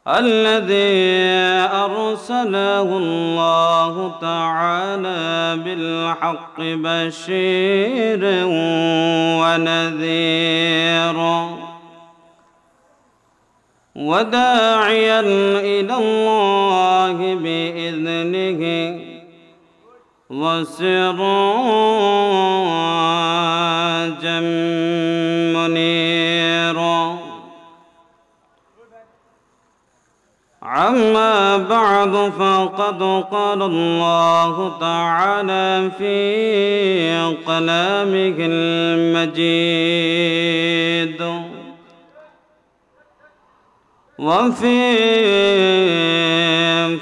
الذي أرسله الله تعالى بالحق بشيرا ونذيرا وداعيا إلى الله بإذنه وسراجا منيرا. أما بعد فقد قال الله تعالى في كلامه المجيد وفي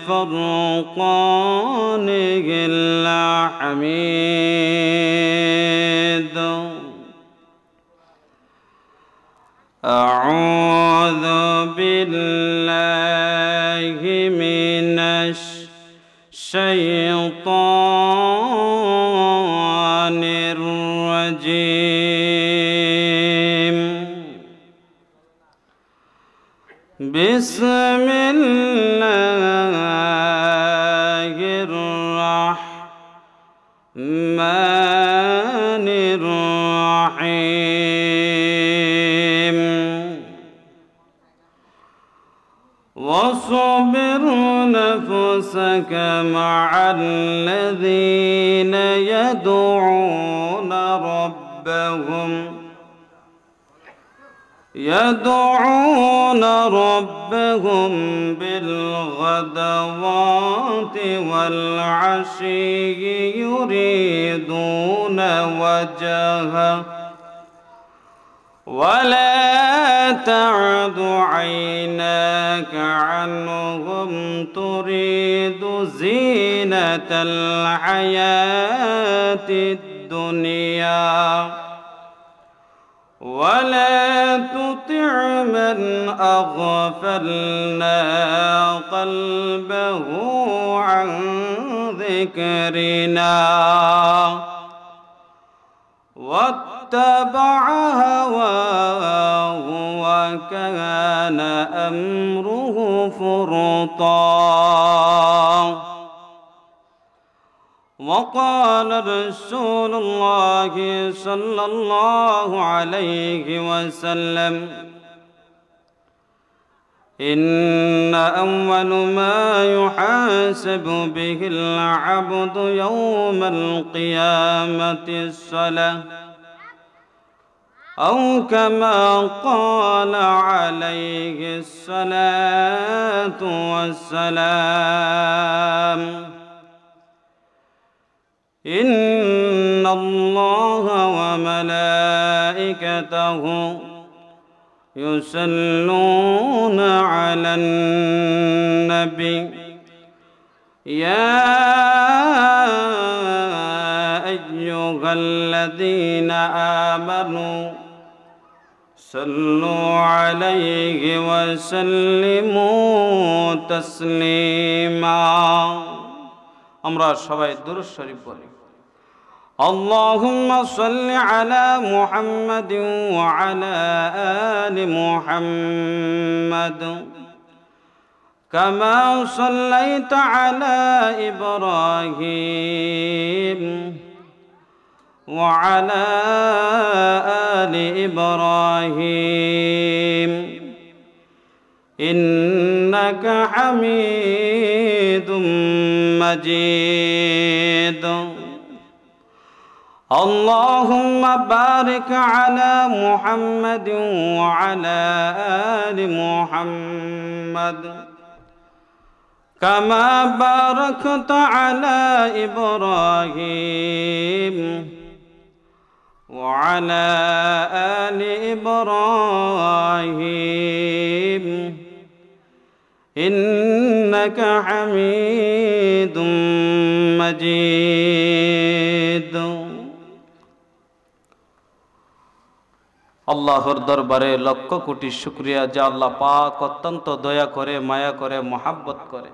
فرقانه الحميد. أعوذ بالله من الشيطان الرجيم. بسم الله الرحمن الرحيم. واصبر نفسك مع الذين يدعون ربهم بالغدوات والعشي يريدون وجهه ولا تعد عيناك عنهم تريد زينة الحياة الدنيا ولا تطع من أغفلنا قلبه عن ذكرنا واتبع هواه وكان أمره فرطا. وقال رسول الله صلى الله عليه وسلم: إن أول ما يحاسب به العبد يوم القيامة الصلاة، أو كما قال عليه الصلاة والسلام: إن الله وملائكته يصلون على النبي يا أيها الذين آمنوا صلوا عليه وسلموا تسليما. আমরা সবাই দুরূদ শরীফ বলি। اللهم صل على محمد وعلى آل محمد كما صليت على إبراهيم وعلى آل إبراهيم إنك حميد مجيد. اللهم بارك على محمد وعلى آل محمد كما باركت على إبراهيم وعلى آل إبراهيم إنك حميد مجيد. আল্লাহর দরবারে লক্ষ কোটি শুকরিয়া যে আল্লাহ পাক অত্যন্ত দয়া করে, মায়া করে, মহাব্বত করে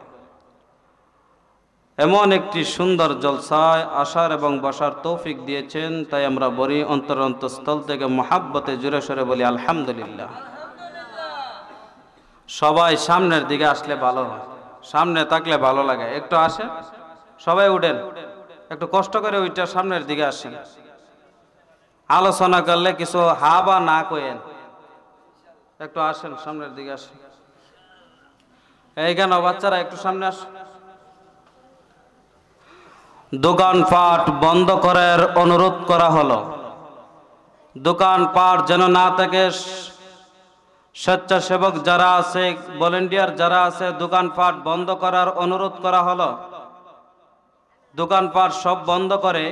এমন একটি সুন্দর জলসায় আসার এবং বসার তৌফিক দিয়েছেন। তাই আমরা বলি অন্তরস্থল থেকে মহাব্বতে জোরে সোরে বলি আলহামদুলিল্লাহ। সবাই সামনের দিকে আসলে ভালো হয়, সামনে থাকলে ভালো লাগে। একটু আসেন, সবাই উঠেন, একটু কষ্ট করে ওইটা সামনের দিকে আসেন। আলোচনা করলে কিছু হা বা না কইেন, একটু আসেন, সামনের দিকে আসেন। এইখানে বাচ্চারা একটু সামনে আসেন। দোকানপাট বন্ধ করার অনুরোধ করা হলো। দোকানপাট যেন না থাকে, স্বেচ্ছাসেবক যারা আছে, ভলেন্টিয়ার যারা আছে, দোকানপাট বন্ধ করার অনুরোধ করা হলো। দোকানপাট সব বন্ধ করে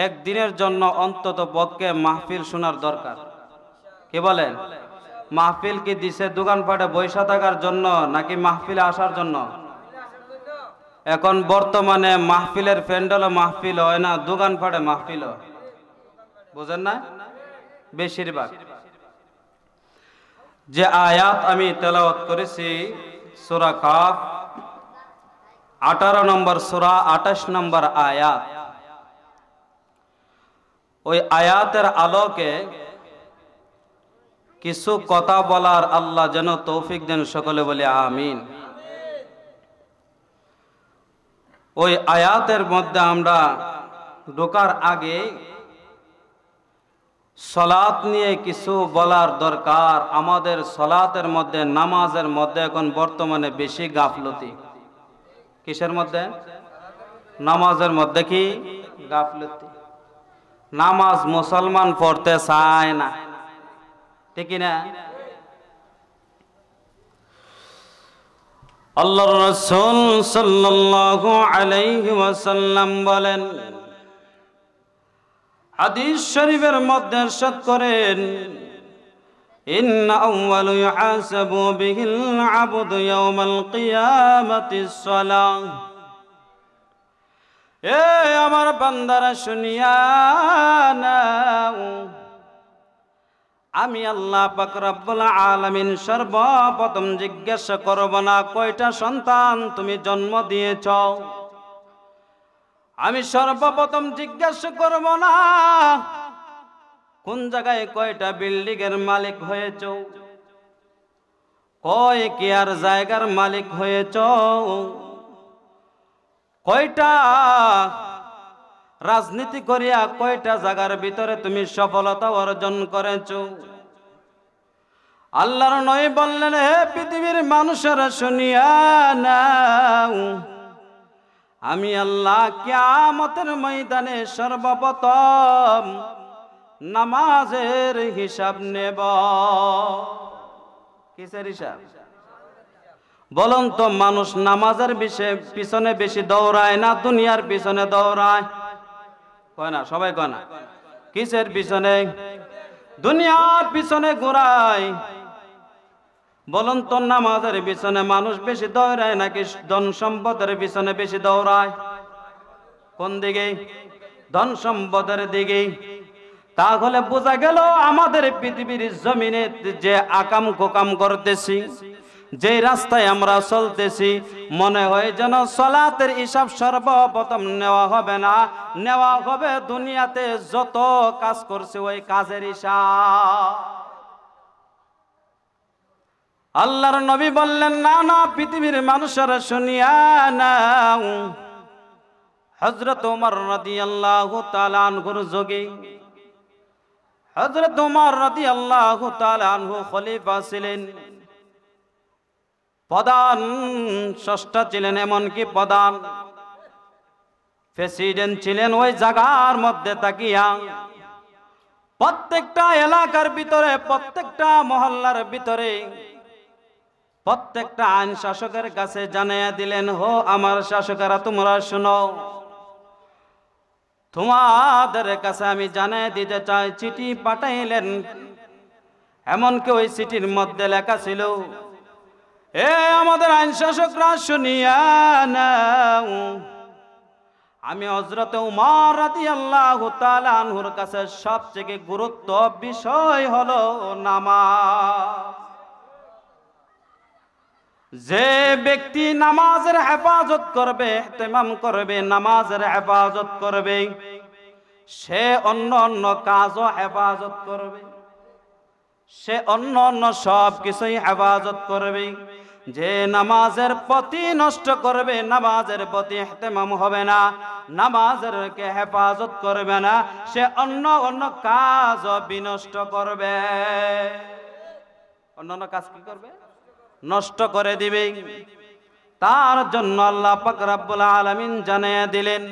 একদিনের জন্য অন্তত পক্ষে মাহফিল শোনার দরকার। কি বলেন? মাহফিল কি দিছে দোকানপাটে বৈশা থাকার জন্য নাকি মাহফিলে আসার জন্য? এখন বর্তমানে মাহফিলের প্যান্ডেলও মাহফিল হয় না, দোকানপাটে মাহফিল হয়। বুঝেন না? বেশিরভাগ যে আয়াত আমি তেলাওয়াত করেছি সূরা কাফ 18 নম্বর সূরা 28 নম্বর আয়াত, ওই আয়াতের আলোকে কিছু কথা বলার আল্লাহ যেন তৌফিক দেন, সকলে বলে আমিন। ওই আয়াতের মধ্যে আমরা ঢোকার আগে সালাত নিয়ে কিছু বলার দরকার। আমাদের সালাতের মধ্যে, নামাজের মধ্যে এখন বর্তমানে বেশি গাফলতি। কিসের মধ্যে? নামাজের মধ্যে কি গাফলতি। নামাজ মুসলমান পড়তে চায় না, ঠিক না? আল্লাহর রাসূল সাল্লাল্লাহু আলাইহি ওয়াসাল্লাম বলেন, হাদিস শরীফের মধ্যে ইরশাদ করেন, ইন্না আউয়ালু ইউহাসাবু বিহিল আবদু ইয়াওমাল কিয়ামাতিস সালাহ। এ আমার বান্দারা শুনিয়া নাও, আমি আল্লাহ পাক রব্বুল আলামিন সর্বপ্রথম জিজ্ঞাসা করব না কয়টা সন্তান তুমি জন্ম দিয়েছ। আমি সর্বপ্রথম জিজ্ঞাসা করব না কোন জায়গায় কয়টা বিল্ডিং এর মালিক হয়েছ, কয় কেয়ার জায়গার মালিক হয়েছ, কয়টা রাজনীতি করিয়া কয়টা জায়গার ভিতরে তুমি সফলতা অর্জন করেছ। আল্লাহর নবী বললেন, হে পৃথিবীর মানুষেরা শুনিয়া নাও, আমি আল্লাহ কিয়ামতের ময়দানে সর্বপ্রথম নামাজের হিসাব নেব। কিসের হিসাব? বলুন তো, মানুষ নামাজের পিছনে বেশি দৌড়ায় না দুনিয়ার পিছনে দৌড়ায়? কয় না, সবাই কয় না। কিসের পিছনে? দুনিয়ার পিছনে ঘোরায়। বলুন তো, নামাজের পিছনে মানুষ বেশি দৌড়ায় নাকি ধন সম্পদের পিছনে বেশি দৌড়ায়? কোন দিকে? ধন সম্পদের দিকে। তাহলে বোঝা গেল আমাদের পৃথিবীর জমিনে যে আকাম কোকাম করতেছি, যে রাস্তায় আমরা চলতেছি, মনে হয় যেন সালাতের হিসাব সর্বপ্রথম নেওয়া হবে না, নেওয়া হবে দুনিয়াতে যত কাজ করছে ওই কাজের হিসাব। আল্লাহর নবী বললেন, না না, পৃথিবীর মানুষেরা শুনিয়া নাও। হযরত ওমর রাদিয়াল্লাহু তাআলা আনহুর যুগে, হযরত ওমর রাদিয়াল্লাহু তাআলা আনহু খলিফা ছিলেন, প্রধান স্রষ্টা ছিলেন, এমনকি প্রধান প্রেসিডেন্ট ছিলেন। ওই জায়গার মধ্যে তাকিয়া প্রত্যেকটা এলাকার ভিতরে, প্রত্যেকটা মহল্লার ভিতরে, প্রত্যেকটা আইন শাসকের কাছে জানাইয়া দিলেন, হো আমার শাসকেরা, তোমরা শুনো, তোমাদের কাছে আমি জানাই দিতে চাই। চিঠি পাঠাইলেন, এমনকি ওই চিঠির মধ্যে লেখা ছিল, এ আমাদের আইন শাসকরা শুনিয়া নাও, আমি হযরত ওমর রাদিয়াল্লাহু তাআলা আনহুর কাছে সবচেয়ে গুরুত্ব বিষয় হলো নামাজ। যে ব্যক্তি নামাজের হেফাজত করবে, ইহতিমাম করবে, নামাজের হেফাজত করবে, সে অন্য অন্য কাজও হেফাজত করবে। সে অন্য অন্য সব কিছুই হেফাজত করবে। যে নামাজের প্রতি নষ্ট করবে, নামাজের প্রতি ইহতিমাম হবে না, নামাজের কে হেফাজত করবে না, সে অন্য অন্য কাজ বিনষ্ট করবে। অন্যান্য কাজ কি করবে? নষ্ট করে দিবে। তার জন্য আল্লাহ পাক রব্বুল আলামিন জানিয়ে দিলেন,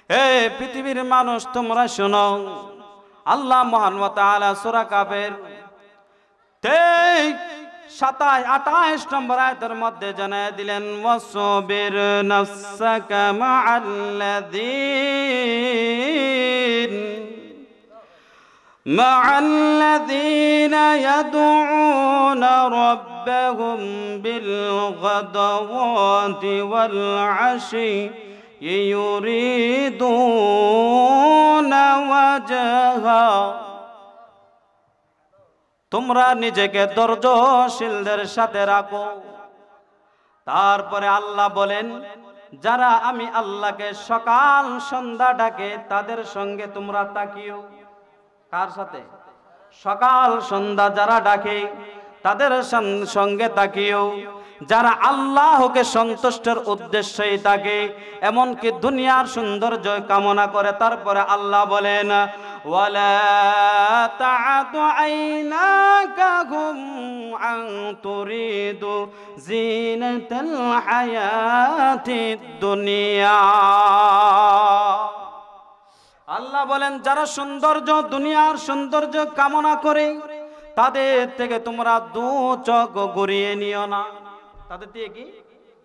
হে পৃথিবীর মানুষ তোমরা শোনো, আল্লাহ মহান ওয়া তাআলা সূরা কাফের 27-28 নম্বর আয়াতের মধ্যে জানিয়ে দিলেন, ওয়াসবির নাফসাকা মা'আল্লাযীনা ইয়াদউনা রাব্বাহুম বিল গাদাওয়াতি ওয়াল আশি ইউরিদুনা ওয়াজহা। তোমরা নিজেকে ধৈর্যশীলদের সাথে রাখো। তারপরে আল্লাহ বলেন, যারা আমি আল্লাহকে সকাল সন্ধ্যা ডাকে তাদের সঙ্গে তোমরা তাকিও। কার সাথে? সকাল সন্ধ্যা যারা ডাকে তাদের সঙ্গে তাকিও। যারা আল্লাহকে সন্তুষ্টের উদ্দেশ্যেই থাকে, এমনকি দুনিয়ার সৌন্দর্য কামনা করে। তারপরে আল্লাহ বলেন, ওয়ালা তা'দু আইনাকাহুম আন তুরিদু জিনাতাল হায়াতিদ দুনিয়া। আল্লাহ বলেন, যারা সৌন্দর্য, দুনিয়ার সৌন্দর্য কামনা করে তাদের থেকে তোমরা দু চোখ ঘুরিয়ে নিও না। তাদের দিয়ে কি?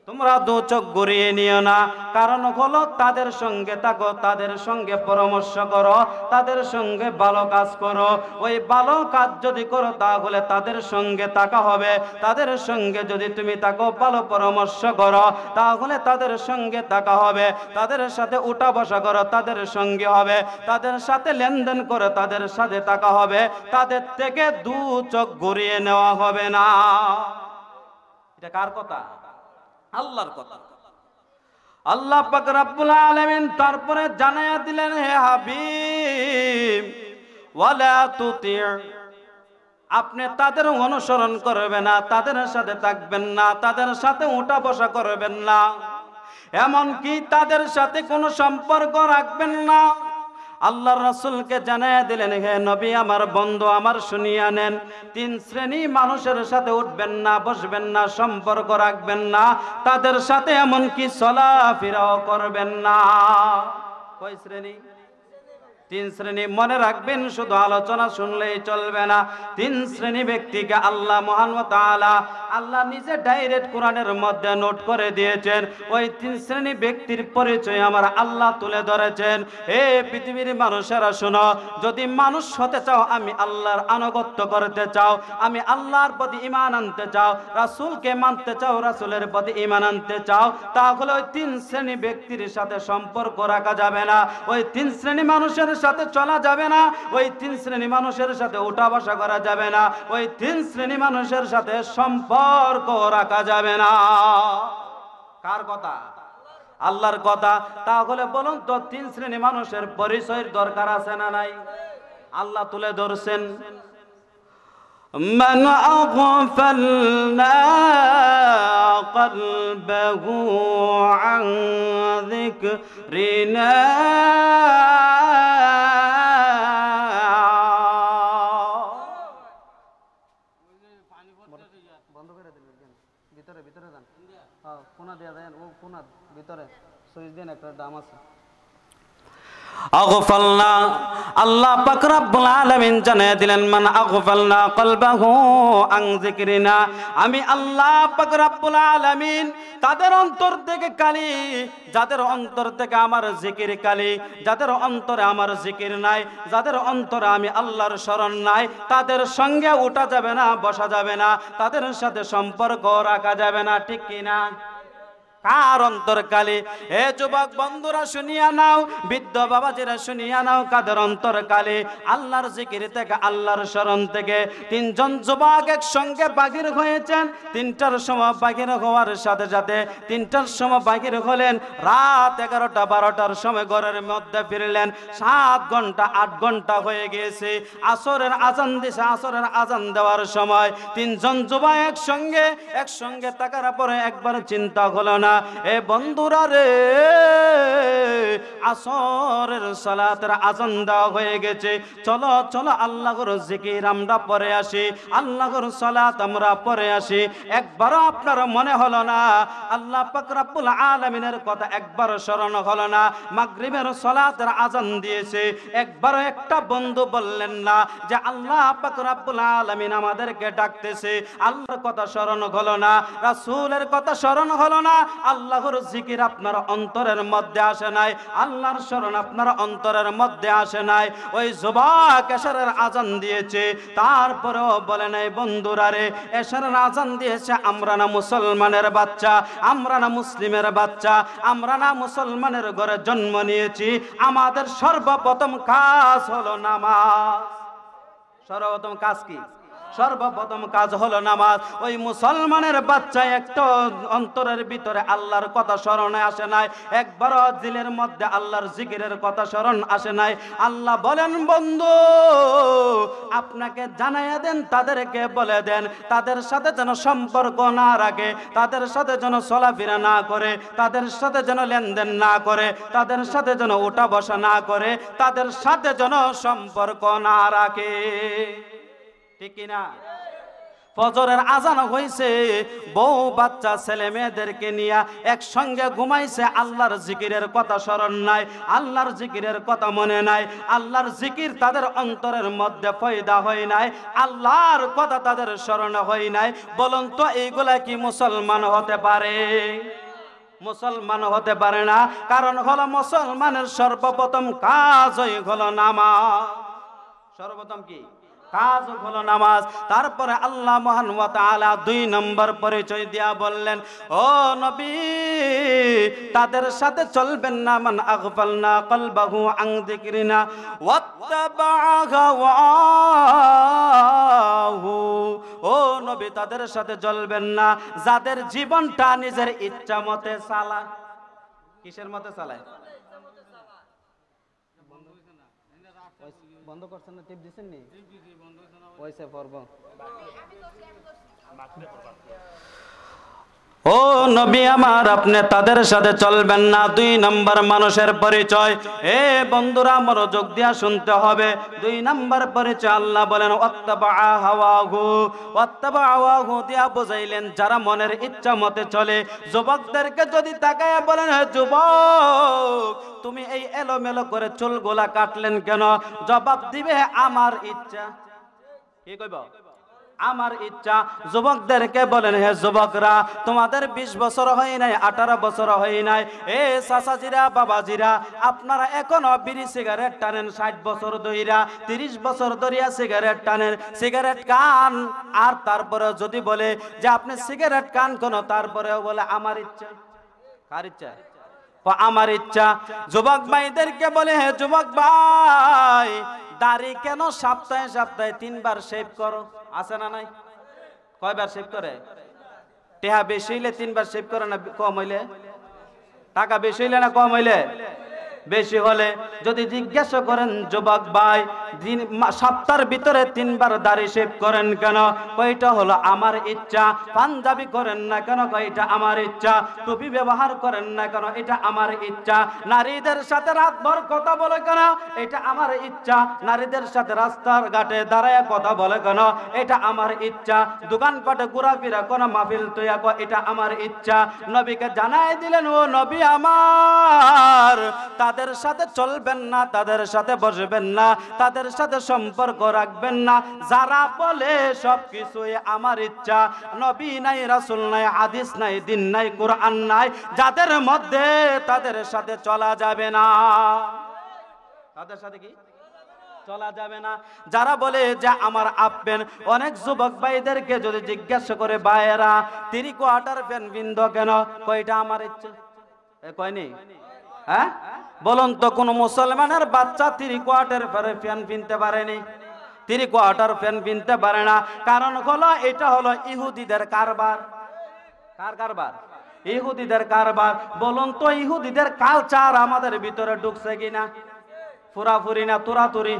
তোমরা দু চোখ ঘুরিয়ে নিও না। কারণ হলো তাদের সঙ্গে থাকো, তাদের সঙ্গে পরামর্শ করো, তাদের সঙ্গে ভালো কাজ করো। ওই ভালো কাজ যদি করো তাহলে তাদের সঙ্গে থাকা হবে। তাদের সঙ্গে যদি তুমি থাকো, ভালো পরামর্শ করো, তাহলে তাদের সঙ্গে থাকা হবে। তাদের সাথে উঠা বসা করো, তাদের সঙ্গে হবে। তাদের সাথে লেনদেন করে তাদের সাথে থাকা হবে। তাদের থেকে দু চোখ ঘুরিয়ে নেওয়া হবে না। এটা কার কথা? আল্লাহর কথা। আল্লাহ পাক রব্বুল আলামিন তারপরে জানায়া দিলেন, হে হাবিব, ওয়ালা তুতি', আপনি তাদের অনুসরণ করবেন না, তাদের সাথে থাকবেন না, তাদের সাথে উঠা বসা করবেন না, এমনকি তাদের সাথে কোনো সম্পর্ক রাখবেন না। আল্লাহর রাসূলকে জানায়া দিলেন, হে নবী আমার, বন্ধু আমার, শুনিয়া নেন, 3 শ্রেণী মানুষের সাথে উঠবেন না, বসবেন না, সম্পর্ক রাখবেন না, তাদের সাথে এমনকি চলাফেরাও করবেন না। কয় শ্রেণী? 3 শ্রেণী। মনে রাখবেন, শুধু আলোচনা শুনলেই চলবে না। 3 শ্রেণী ব্যক্তিকে আল্লাহ মহান ওয়া তাআলা, আল্লাহ নিজে ডাইরেক্ট কোরআনের মধ্যে নোট করে দিয়েছেন। ওই 3 শ্রেণী ব্যক্তির পরিচয় আমার আল্লাহ তুলে ধরেছেন। হে পৃথিবীর মানুষেরা শোনো, যদি মানুষ হতে চাও, আমি আল্লাহর আনুগত্য করতে চাও, আমি আল্লাহর প্রতি ঈমান আনতে চাও, রাসূলকে মানতে চাও, রাসূলের প্রতি ঈমান আনতে চাও, তাহলে ওই 3 শ্রেণী ব্যক্তির সাথে সম্পর্ক রাখা যাবে না, ওই 3 শ্রেণী মানুষের সাথে চলা যাবে না, ওই 3 শ্রেণী মানুষের সাথে উঠা বসা করা যাবে না, ওই 3 শ্রেণী মানুষের সাথে সম্পর্ক রাখা যাবে না। কার কথা? আল্লাহর কথা। তাহলে বলুন তো, 3 শ্রেণী মানুষের পরিচয়ের দরকার আছে না নাই? আল্লাহ তুলে ধরছেন, মান আগফালনা কলবাহু আন যিকরিনা আগফালনা। আল্লাহ পাক রব্বুল আলামিন জানিয়ে দিলেন, মান আগফালনা কলবাহু আন যিকরিনা, আমি আল্লাহ পাক রব্বুল আলামিন তাদের অন্তর থেকে কালি, যাদের অন্তর থেকে আমার জিকির কালি, যাদের অন্তরে আমার জিকির নাই, যাদের অন্তরে আমি আল্লাহর শরণ নাই, তাদের সঙ্গে উঠা যাবে না, বসা যাবে না, তাদের সাথে সম্পর্ক রাখা যাবে না। ঠিক কিনা? কার অন্তরকালে? এ যুবক বন্ধুরা শুনিয়া নাও, বৃদ্ধ বাবাজিরা শুনিয়া নাও, কাদের অন্তরকালে? আল্লাহর জিকির থেকে, আল্লাহর স্মরণ থেকে। তিনজন যুবক একসঙ্গে বাহির হয়েছেন। 3টার সময় বাহির হওয়ার সাথে সাথে 3টার সময় বাহির হলেন, রাত 11টা 12টার সময় ঘরের মধ্যে ফিরলেন। 7 ঘন্টা 8 ঘন্টা হয়ে গিয়েছে। আসরের আজান দিছে। আসরের আজান দেওয়ার সময় 3জন যুবক একসঙ্গে তাকার পরে একবার চিন্তা হলো না, এ বন্ধুরা রে, আসরের সালাতের আজান দেওয়া হয়ে গেছে, চলো চলো আল্লাহর জিকির আমরা পড়ে আসি, আল্লাহর সালাত আমরা পড়ে আসি। একবারও আপনার মনে হলো না আল্লাহ পাক রব্বুল আলামিনের কথা? একবার স্মরণ হলো না? মাগরিবের সালাতের আজান দিয়েছে, একবারও একটা বন্ধু বললেন না যে আল্লাহ পাক রব্বুল আলামিন আমাদেরকে ডাকতেছে? আল্লাহর কথা স্মরণ হলো না? রাসূলের কথা স্মরণ হলো না? আল্লাহর জিকির আপনার অন্তরের মধ্যে আসে নাই? আল্লাহর স্মরণ আপনার অন্তরের মধ্যে আসে নাই? ওই যুবক এশারের আজান দিয়েছে, তারপরেও বলে নাই বন্ধুরা রে, এশারের আজান দিয়েছে, আমরা না মুসলমানের বাচ্চা, আমরা না মুসলিমের বাচ্চা, আমরা না মুসলমানের ঘরে জন্ম নিয়েছি, আমাদের সর্বপ্রথম কাজ হলো নামাজ। সর্বপ্রথম কাজ কি? সর্বপ্রথম কাজ হলো নামাজ। ওই মুসলমানের বাচ্চা একটা অন্তরের ভিতরে আল্লাহর কথা স্মরণে আসে নাই, একবারও দিলের মধ্যে আল্লাহর জিকিরের কথা স্মরণ আসে নাই। আল্লাহ বলেন, বন্ধু আপনাকে জানাইয়া দেন, তাদেরকে বলে দেন, তাদের সাথে যেন সম্পর্ক না রাখে, তাদের সাথে যেন চলাফেরা না করে, তাদের সাথে যেন লেনদেন না করে, তাদের সাথে যেন ওঠা বসা না করে, তাদের সাথে যেন সম্পর্ক না রাখে। ঠিক না? ফজরের আজান হইছে, বউ বাচ্চা ছেলে মেয়েদেরকে নিয়ে একসঙ্গে ঘুমাইছে, আল্লাহর জিকিরের কথা স্মরণ নাই, আল্লাহর জিকিরের কথা মনে নাই, আল্লাহর জিকির তাদের অন্তরের মধ্যে পয়দা হয় নাই, আল্লাহর কথা তাদের স্মরণ হয় নাই। বলুন তো এইগুলা কি মুসলমান হতে পারে? মুসলমান হতে পারে না। কারণ হলো মুসলমানের সর্বপ্রথম কাজই হলো নামাজ। সর্বপ্রথম কি কাজ? হলো নামাজ। তারপরে আল্লাহ মহান ওয়া তাআলা 2 নম্বর পরিচয় দিয়া বললেন, ও নবী, তাদের সাথে চলবেন না মান আগফালনা কলবাহু আন যিকরিনা ওয়াত্তাবাআ হাওয়াহু। ও নবী, তাদের সাথে চলবেন না যাদের জীবনটা নিজের ইচ্ছা মতে চালায়। কিসের মতে চালায়? বন্ধ করছেন না? টিপ দিছেন নি? ওইসে পড়ব। ও নবী আমার, আপনি তাদের সাথে চলবেন না। 2 নম্বর মানুষের পরিচয়। এ বন্ধুরা মনোযোগ দিয়া শুনতে হবে। 2 নম্বর পরিচয় আল্লাহ বলেন ওয়াত্তাবাআ হাওয়াহু। ওয়াত্তাবাআ হাওয়াহু দিয়া বুঝাইলেন যারা মনের ইচ্ছা মতে চলে। যুবকদেরকে যদি তাকায়া বলেন, হে যুবক, তুমি এই এলোমেলো করে চুলগুলা কাটলেন কেন? জবাব দিবে আমার ইচ্ছা। কি কইব? আমার ইচ্ছা। যুবকদেরকে বলেন, হে যুবকরা, তোমাদের 20 বছর হয় নাই, 18 বছর হয় নাই, এ চাচাজিরা বাবাজিরা, আপনারা এখনো বিড়ি সিগারেট টানেন 60 বছর ধইরা, 30 বছর ধরিয়া সিগারেট টানেন, সিগারেট কান। আর তারপরে যদি বলে যে আপনি সিগারেট কান কেন? তারপরেও বলে আমার ইচ্ছা। কার ইচ্ছা? আমার ইচ্ছা। যুবক ভাইদেরকে বলে, হে যুবক ভাই, দাড়ি কেন সপ্তাহে সপ্তাহে 3 বার শেভ করো? আছে না নাই? কয়বার শেভ করে? টাকা বেশি হইলে 3 বার শেভ করে না কম হইলে? টাকা বেশি হইলে না কম হইলে? বেশি হলে। যদি জিজ্ঞাসা করেন, যুবক ভাই সপ্তাহের ভিতরে 3 বার দাড়ি শেভ করেন কেন? কয়টা হলো আমার ইচ্ছা। পাঞ্জাবি করেন না কেন? কয়টা আমার ইচ্ছা। টুপি ব্যবহার করেন না কেন? এটা আমার ইচ্ছা। নারীদের সাথে রাতভর কথা বলে কেন? এটা আমার ইচ্ছা। নারীদের সাথে রাস্তার ঘাটে দাঁড়ায় কথা বলে কেন? এটা আমার ইচ্ছা। দোকানপাটে ঘোরাফেরা কোনো মাহফিল তৈয়া কর, এটা আমার ইচ্ছা। নবীকে জানাই দিলেন, ও নবী আমার, তাদের সাথে চলবেন না, তাদের সাথে বসবেন না, তাদের সাথে সম্পর্ক রাখবেন না যারা বলে সবকিছুই আমার ইচ্ছা। নবী নাই, রাসূল নাই, হাদিস নাই, দিন নাই, কোরআন নাই, যাদের মধ্যে তাদের সাথে চলা যাবে না। তাদের সাথে কি চলা যাবে না। যারা বলে যে আমার আপেন, অনেক যুবক ভাইদেরকে যদি জিজ্ঞাসা করে ভাইয়েরা 3 কোয়ার্টার প্যান্ট পিন্দ কেন, কয়টা আমার ইচ্ছে, কয়নি? হ্যাঁ বলুন তো, কোন মুসলমানের বাচ্চা 3 কোয়ার্টার প্যান্ট কিনতে পারেনি? 3 কোয়ার্টার প্যান্ট কিনতে পারে না। কারণ হলো এটা হলো ইহুদিদের কারবার। কার কারবার? ইহুদিদের কারবার। বলুন তো ইহুদিদের কালচার আমাদের ভিতরে ঢুকছে কিনা? পুরাপুরি না তুরাতুরি?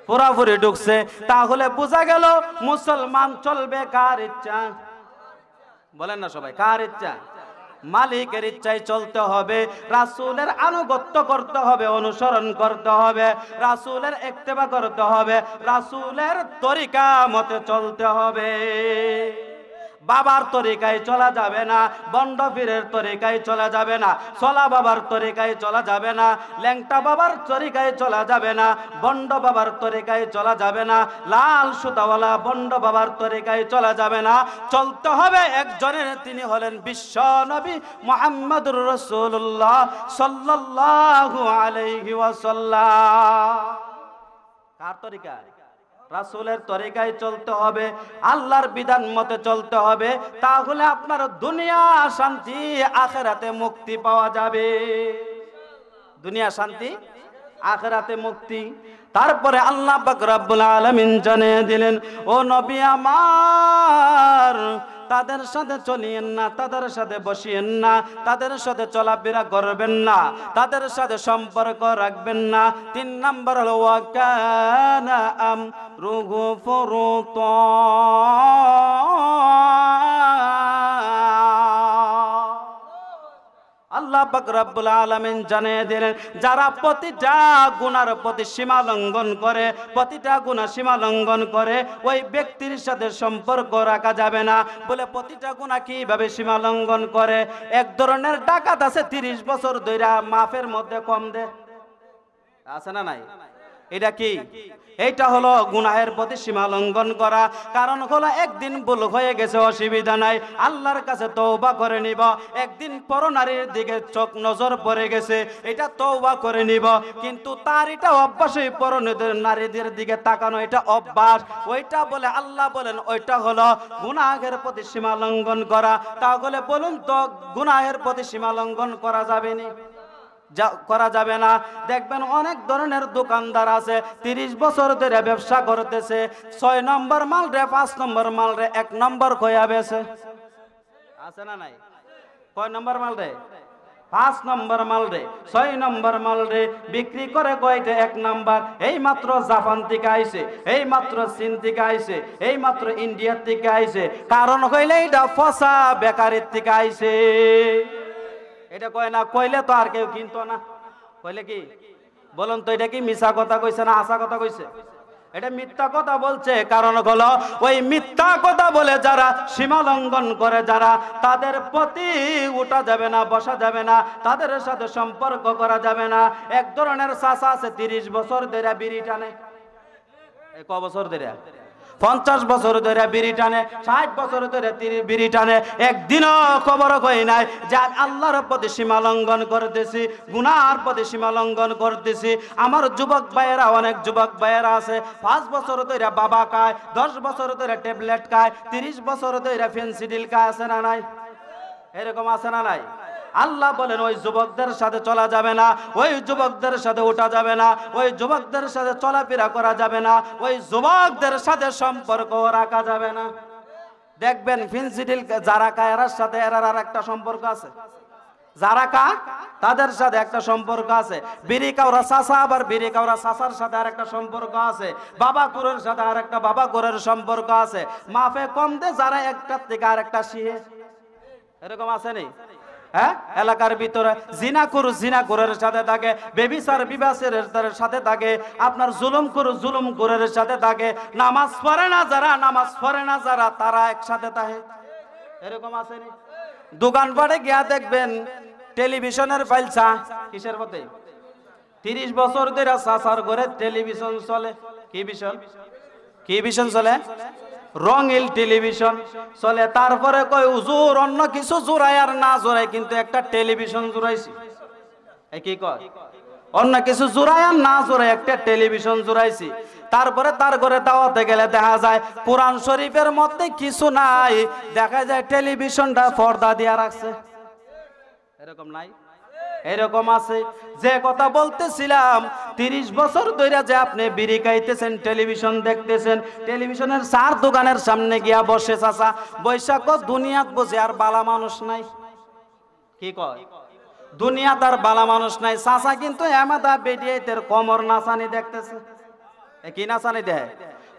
পুরাপুরি ঢুকছে। তাহলে বোঝা গেল মুসলমান চলবে কার ইচ্ছা? বলেন না সবাই, কার ইচ্ছা? মালিকের ইচ্ছায় চলতে হবে, রাসূলের আনুগত্য করতে হবে, অনুসরণ করতে হবে, রাসূলের ইত্তেবা করতে হবে, রাসূলের তরিকা মতে চলতে হবে। বাবার তরিকায় চলা যাবে না, বন্ড পীরের তরিকায় চলা যাবে না, চলা বাবার তরিকায় চলা যাবে না, ল্যাংটা বাবার তরিকায় চলা যাবে না, বন্ড বাবার তরিকায় চলা যাবে না, লাল সুতাওয়ালা বন্ড বাবার তরিকায় চলা যাবে না। চলতে হবে একজনের, তিনি হলেন বিশ্ব নবী মুহাম্মদুর রাসূলুল্লাহ সাল্লাল্লাহু আলাইহি ওয়াসাল্লাম। কার তরিকা? রাসূলের তরিকায় চলতে হবে, আল্লাহর বিধান মতে চলতে হবে। তাহলে আপনার দুনিয়া শান্তি, আখিরাতে মুক্তি পাওয়া যাবে। দুনিয়া শান্তি, আখিরাতে মুক্তি। তারপরে আল্লাহ পাক রব্বুল আলামিন জানিয়ে দিলেন, ও নবী আমার, তাদের সাথে চলিয়েন না, তাদের সাথে বসিয়েন না, তাদের সাথে চলাফেরা করবেন না, তাদের সাথে সম্পর্ক রাখবেন না। 3 নম্বর হলো ওয়া কানা আমরুহু ফুরুতা। আল্লাহ পাক রব্বুল আলামিন জানিয়ে দিলেন, যারা প্রতিটা গুনার প্রতি সীমা লঙ্ঘন করে, প্রতিটা গুনাহ সীমা লঙ্ঘন করে, ওই ব্যক্তির সাথে সম্পর্ক রাখা যাবে না। বলে প্রতিটা গুনাহ কিভাবে সীমা লঙ্ঘন করে? এক ধরনের ডাকাত আছে 30 বছর ধরে মাফের মধ্যে কম দে, আছে না নাই? এটা কি? এইটা হলো গুনাহের প্রতি সীমা লঙ্ঘন করা। কারণ হলো একদিন ভুল হয়ে গেছে, অসুবিধা নাই, আল্লাহর কাছে তওবা করে নিব। একদিন পরনারীর দিকে চোখ নজর পড়ে গেছে, এটা তওবা করে নিব। কিন্তু তার এটা অভ্যাসই নারীদের দিকে তাকানো, এটা অভ্যাস। ওইটা বলে আল্লাহ বলেন ওইটা হলো গুনাহের প্রতি সীমা লঙ্ঘন করা। তাহলে বলুন তো গুনাহের প্রতি সীমা লঙ্ঘন করা যাবে না? করা যাবে না। দেখবেন অনেক ধরনের দোকানদার আছে 30 বছর ধরে ব্যবসা করতেছে, 6 নম্বর মাল রে 5 নম্বর মাল রে 1 নম্বর কইয়া বেছে, আছে না নাই? কয় নম্বর মাল রে? 5 নম্বর মাল রে, 6 নম্বর মাল রে বিক্রি করে কয়টা 1 নম্বর। এই মাত্র জাপান থেকে আইছে, এই মাত্র চীন থেকে আইছে, এই মাত্র ইন্ডিয়া থেকে আইছে। কারণ হইলে এটা ফসা বেকারির থেকে আইছে। এটা কয় না, কইলে তো আর কেউ কিনতো না। কইলে কি বলুন তো, এটা কি মিছা কথা কইছে না আসা কথা কইছে? এটা মিথ্যা কথা বলছে। কারণ হলো ওই মিথ্যা কথা বলে যারা সীমা লঙ্ঘন করে, যারা, তাদের প্রতি উঠা যাবে না, বসা যাবে না, তাদের সাথে সম্পর্ক করা যাবে না। এক ধরনের চাচা আছে 30 বছর ধরে বিড়ি টানে। ক বছর ধরে? 50 বছর ধরে বিড়ি টানে, 60 বছর ধরে বিড়ি টানে। একদিনও খবর কই নাই যে আল্লাহর প্রতি সীমা লঙ্ঘন করতেছি, গুনাহর প্রতি সীমা লঙ্ঘন করতেছি। আমার যুবক ভাইয়েরা, অনেক যুবক ভাইয়েরা আছে 5 বছর ধরে বাবা খায়, 10 বছর ধরে ট্যাবলেট খায়, 30 বছর ধরে ফেন্সিডিল খায়, আছে না নাই? এরকম আছে না নাই? আল্লাহ বলেন ওই যুবকদের সাথে চলা যাবে না, ওই যুবকদের সাথে ওঠা যাবে না, ওই যুবকদের সাথে চলাফেরা করা যাবে না, ওই যুবকদের সাথে সম্পর্ক রাখা যাবে না। দেখবেন ফেন্সিডিল যারা খায় এর সাথে এর আর একটা সম্পর্ক আছে, যারা খায় তাদের সাথে একটা সম্পর্ক আছে। বিড়ি কাউরা চাচা, আবার বিড়ি কাউরা চাচার সাথে আর একটা সম্পর্ক আছে, বাবা কুরের সাথে আর একটা বাবা কুরের সম্পর্ক আছে। মাফে কম দে যারা একটার থেকে আর একটা শিহে, এরকম আছে নি? হ্যাঁ, এলাকার ভিতরে জিনাকুরের সাথে থাকে, বেবিচার বিবাসের সাথে থাকে, আপনার জুলুমকুরের সাথে থাকে, নামাজ পড়ে না যারা তারা একসাথে থাকে, এরকম আছে নি? দোকানপাটে গিয়া দেখবেন টেলিভিশনের ফাইলসা কিসের পথে? 30 বছর ধরে চাচার ঘরে টেলিভিশন চলে। কি ভিশন চলে? রঙিল টেলিভিশন চলে। তারপরে কয় হুজুর অন্য কিছু জোড়ায় আর না জোড়ায়, কিন্তু একটা টেলিভিশন জোড়াইছি। কি কয়? অন্য কিছু জোড়ায় আর না জোড়ায় একটা টেলিভিশন জোড়াইছি। তারপরে তার ঘরে দাওয়াতে গেলে দেখা যায় কোরআন শরীফের মধ্যে কিছু নাই, দেখা যায় টেলিভিশনটা পর্দা দিয়ে রাখছে। এরকম নাই? এরকম আছে। যে কথা বলতেছিলাম 30 বছর ধরে যে আপনি বিড়ি খাইতেছেন, টেলিভিশন দেখতেছেন, টেলিভিশনের 4 দোকানের সামনে গিয়া বসে চাচা বৈশাখ দুনিয়াত বসে আর বালা মানুষ নাই। কি কয়? দুনিয়া তার বালা মানুষ নাই। চাচা কিন্তু এমাদা বেডিয়েতের কমর নাচানি দেখতেছে। কি নাচানি দেয়?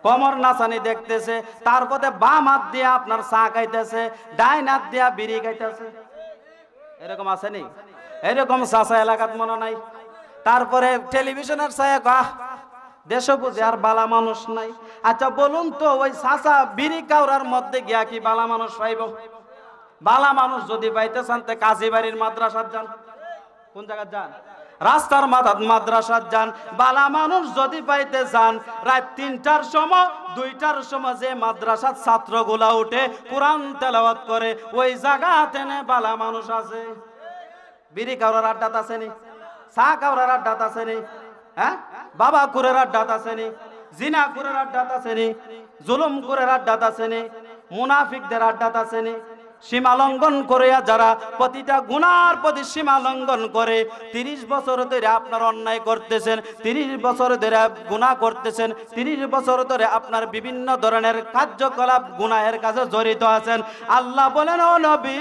কমর নাচানি দেখতেছে। তারপরে বাম হাত দিয়ে আপনার চা খাইতেছে, ডাইন হাত দিয়া বিড়ি খাইতেছে। এরকম আছে নি? এরকম চাচা এলাকাত মনে নাই। তারপরে টেলিভিশনের ছায়া গাহ দেশে বুঝে আর বালা মানুষ নাই। আচ্ছা বলুন তো ওই চাচা বিড়ি কাউরার মধ্যে গিয়া কি বালা মানুষ পাইব? বালা মানুষ যদি পাইতে চান তে কাজীবাড়ির মাদ্রাসাত যান। কোন জায়গায় যান? রাস্তার মাদ্রাসাত যান। বালা মানুষ যদি পাইতে চান রাত 3টার সময় 2টার সময় যে মাদ্রাসার ছাত্রগুলা উঠে কোরআন তেলাওয়াত করে ওই জায়গাতে বালা মানুষ আছে। বিড়ি কাউরার আড্ডাত আছে নি? চা কাউরার আড্ডাত আছে নি? হ্যাঁ, বাবা কুরের আড্ডাত আছে নি? জিনা কুরের আড্ডাত আছে নি? জুলুম কুরের আড্ডাত আছে নি? মুনাফিকদের আড্ডাত আছে নি? সীমা লঙ্ঘন করে যারা প্রতিটা গুনার প্রতি সীমা লঙ্ঘন করে 30 বছর ধরে আপনার অন্যায় করতেছেন, 30 বছর ধরে গুনাহ করতেছেন, 30 বছর ধরে আপনার বিভিন্ন ধরনের কার্যকলাপ গুনাহের কাছে জড়িত আছেন। আল্লাহ বলেন ও নবী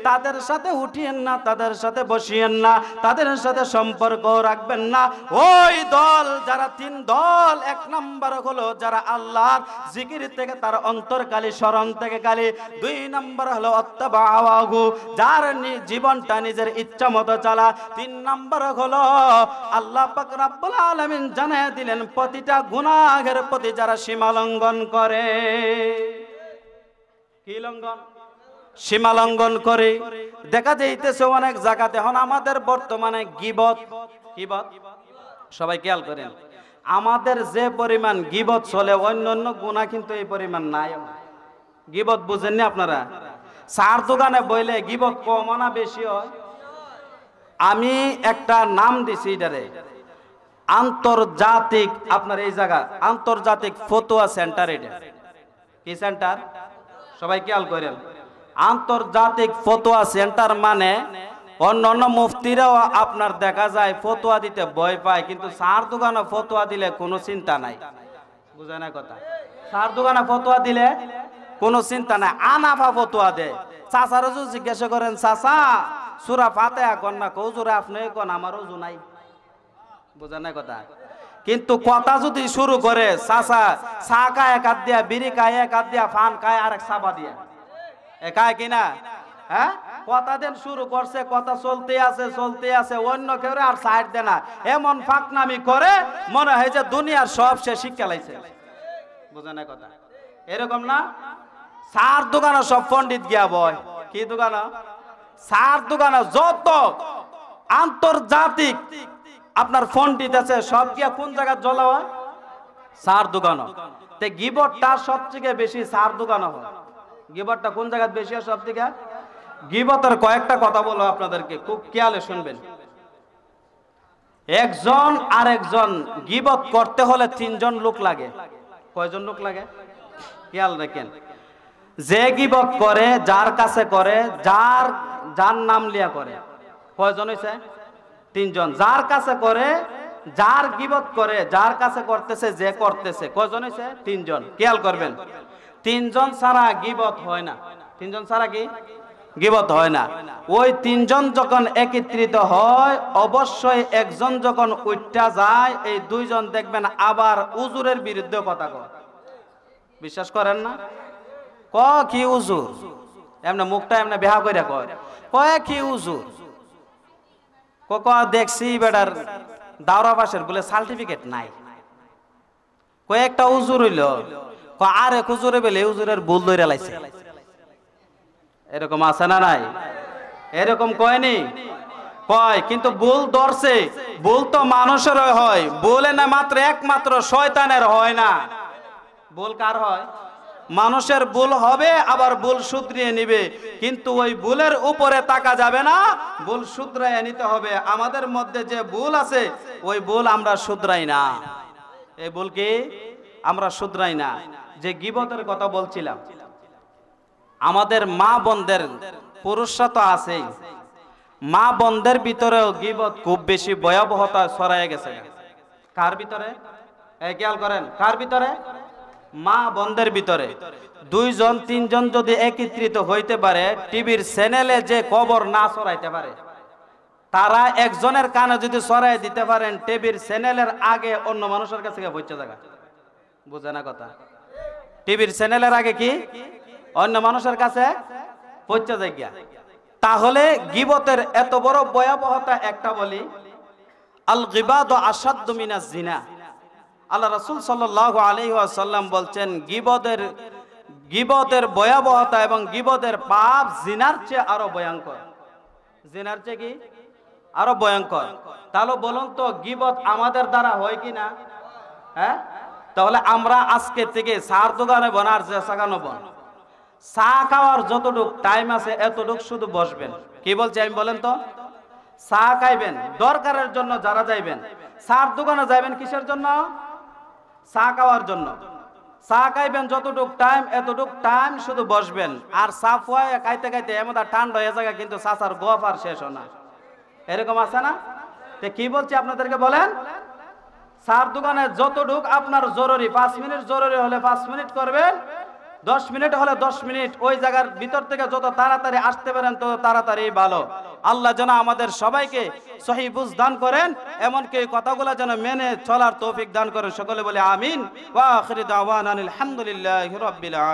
তাদের সাথে উঠিয়েন না, তাদের সাথে বসিয়েন না, তাদের সাথে সম্পর্ক রাখবেন না। ওই দল যারা 3 দল, 1 নম্বর হলো যারা আল্লাহর জিকির থেকে তার অন্তরকালী স্মরণ থেকে কালী, 2 নম্বর হলো অত্তবাহু যার জীবনটা নিজের ইচ্ছা মতো চালা, 3 নম্বর হলো আল্লাহ পাক রব্বুল আলামিন জানিয়ে দিলেন প্রতিটা গুনাহের প্রতি যারা সীমা লঙ্ঘন করে। কি লঙ্ঘন? সীমা লঙ্ঘন করে। দেখা যাইতেছে অনেক জায়গাতে এখন আমাদের বর্তমানে গীবত, সবাই খেয়াল করেন আমাদের যে পরিমাণ গীবত চলে অন্যান্য গুনাহ কিন্তু এই পরিমাণ নাই। গীবত বুঝেননি আপনারা? চার দোকানে বইলে গীবত কম না বেশি হয়? আমি একটা নাম দিছি এটারে আন্তর্জাতিক, আপনার এই জায়গা আন্তর্জাতিক ফতোয়া সেন্টার। এটা কি সেন্টার? সবাই খেয়াল করেন আন্তর্জাতিক ফতোয়া সেন্টার মানে অন্যান্য মুফতিরাও আপনার দেখা যায় ফতোয়া দিতে ভয় পায়, কিন্তু চার দোকানে ফতোয়া দিলে কোনো চিন্তা নাই। বুঝে না কথা? চার দোকানে ফতোয়া দিলে কোনো চিন্তা নাই, আনাফা ফতোয়া দেয়। চাচার ওজু জিজ্ঞাসা করেন চাচা সূরা ফাতিহা কোন না কৌজুরে আপনি কোন, আমার ওজু নাই। বুঝে না কথা? কিন্তু কথা যদি শুরু করে চাচা চা খায় এক হাত দিয়া, বিড়ি খায় এক হাত দিয়া, ফান খায় আরেক সাবা দিয়া, একায় কিনা? হ্যাঁ, কথা দেন শুরু করছে, কথা চলতে আছে, অন্য কেউ আর সাইড দেয় না, এমন ফাঁকনামি করে মনে হয় যে দুনিয়ার সব সে শিক্ষা লাইছে। বুঝে না কথা? এরকম না? চার দোকানে সব পণ্ডিত গিয়া বয়। কি দোকান? চার দোকানে যত আন্তর্জাতিক আপনার পণ্ডিত আছে সব গিয়া কোন জায়গায় জ্বলা হয়? চার দোকান। তে গিবটটা সবথেকে বেশি চার দোকান হয়। গিবটটা কোন জায়গায় বেশি হয় সব থেকে? গিবতের কয়েকটা কথা বলো আপনাদেরকে, খুব খেয়ালে শুনবেন। একজন আরেকজন গিবত করতে হলে 3 জন লোক লাগে। কয়জন লোক লাগে? খেয়াল রাখেন। যে গিবত করে যার কাছে করে, যার নাম লিয়া করে, কয়জন হইছে? 3 জন। যার কাছে করে, যার গিবত করে, যার কাছে করতেছে, যে করতেছে, কয়জন হইছে? 3 জন। খেয়াল করবেন 3 জন ছাড়া গিবত হয় না। 3 জন ছাড়া কি গিবত হয় না। ওই 3 জন যখন একত্রিত হয় অবশ্যই একজন যখন উঠটা যায় এই 2 জন দেখবেন আবার উজুরের বিরুদ্ধে কথা কয়। বিশ্বাস করেন না? কি উজুর? এমনি মুখটা এমনি বেহা করে কয় কি উজুর? দেখছি বেটার দাওরা পাশের বলে সার্টিফিকেট নাই। কয়েকটা উজুর হইল, আরে হুজুরে বেলে হুজুরের ভুল ধরে লাইছে। এরকম আছে না নাই? এরকম কয়নি? কয়, কিন্তু ভুল ধরছে। ভুল তো মানুষের হয়, বলে না মাত্র একমাত্র শয়তানের হয় না। ভুল কার হয়? মানুষের ভুল হবে, আবার ভুল শুধরিয়ে নিবে, কিন্তু ওই ভুলের উপরে তাকা যাবে না, ভুল শুধরাইয়া নিতে হবে। আমাদের মধ্যে যে ভুল আছে ওই ভুল আমরা শুধরাই না। এই ভুল কি আমরা শুধরাই না। যে গীবতের কথা বলছিলাম, আমাদের মা বোনদের, পুরুষরা তো আছেই, মা বোনদের ভিতরেও গীবত খুব বেশি ভয়াবহতা ছড়ায় গেছে। কার ভিতরে? এই খেয়াল করেন, কার ভিতরে? মা বোনদের ভিতরে। দুইজন তিনজন যদি একত্রিত হইতে পারে, টিভির চ্যানেলে যে খবর না ছড়াইতে পারে, তারা একজনের কানে যদি ছড়াই দিতে পারেন, টিভির চ্যানেলের আগে অন্য মানুষের কাছে পৌঁছে যাবে। বুঝে না কথা? টিভির চ্যানেলের আগে কি অন্য মানুষের কাছে পৌঁছে যায় গিয়া। তাহলে গীবতের এত বড় ভয়াবহতা একটা বলি, আল গিবাদু আশাদ্দু মিনাজ জিনা। আল্লাহ রাসূল সাল্লাল্লাহু আলাইহি ওয়াসাল্লাম বলছেন, গীবতের ভয়াবহতা এবং গীবতের পাপ জিনার চেয়ে আরো ভয়ঙ্কর। জিনার চেয়ে কি আরো ভয়ঙ্কর। তাহলে বলুন তো, গীবত আমাদের দ্বারা হয় কি না? হ্যাঁ, তাহলে আমরা আজকে থেকে চার দোকানে বনার যে সাগানো বন, চা খাওয়ার যতটুক টাইম আছে এতটুক শুধু বসবেন। কি বলছি আমি বলেন তো? চা খাইবেন দরকারের জন্য, যারা যাইবেন চার দোকানে যাইবেন কিসের জন্য? চা খাওয়ার জন্য। চা খাইবেন যতটুক টাইম, এতটুক টাইম শুধু বসবেন। আর চা ফুয়ায় খাইতে খাইতে এমন ঠান্ডা হয়ে যায়, কিন্তু চাচার গপ আর শেষ হয় না। এরকম আছে না? কি বলছি আপনাদেরকে বলেন, চার দোকানে যতটুক আপনার জরুরি, 5 মিনিট জরুরি হলে 5 মিনিট করবেন, 10 মিনিট হলে 10 মিনিট। ওই জায়গার ভিতর থেকে যত তাড়াতাড়ি আসতে পারেন তত তাড়াতাড়ি ভালো। আল্লাহ যেন আমাদের সবাইকে সহিহ বুঝ দান করেন, এমনকি এই কথাগুলো যেন মেনে চলার তৌফিক দান করেন। সকলে বলে আমিন। ওয়া আখিরু দাওয়ানা আলহামদুলিল্লাহি রাব্বিল আলামিন।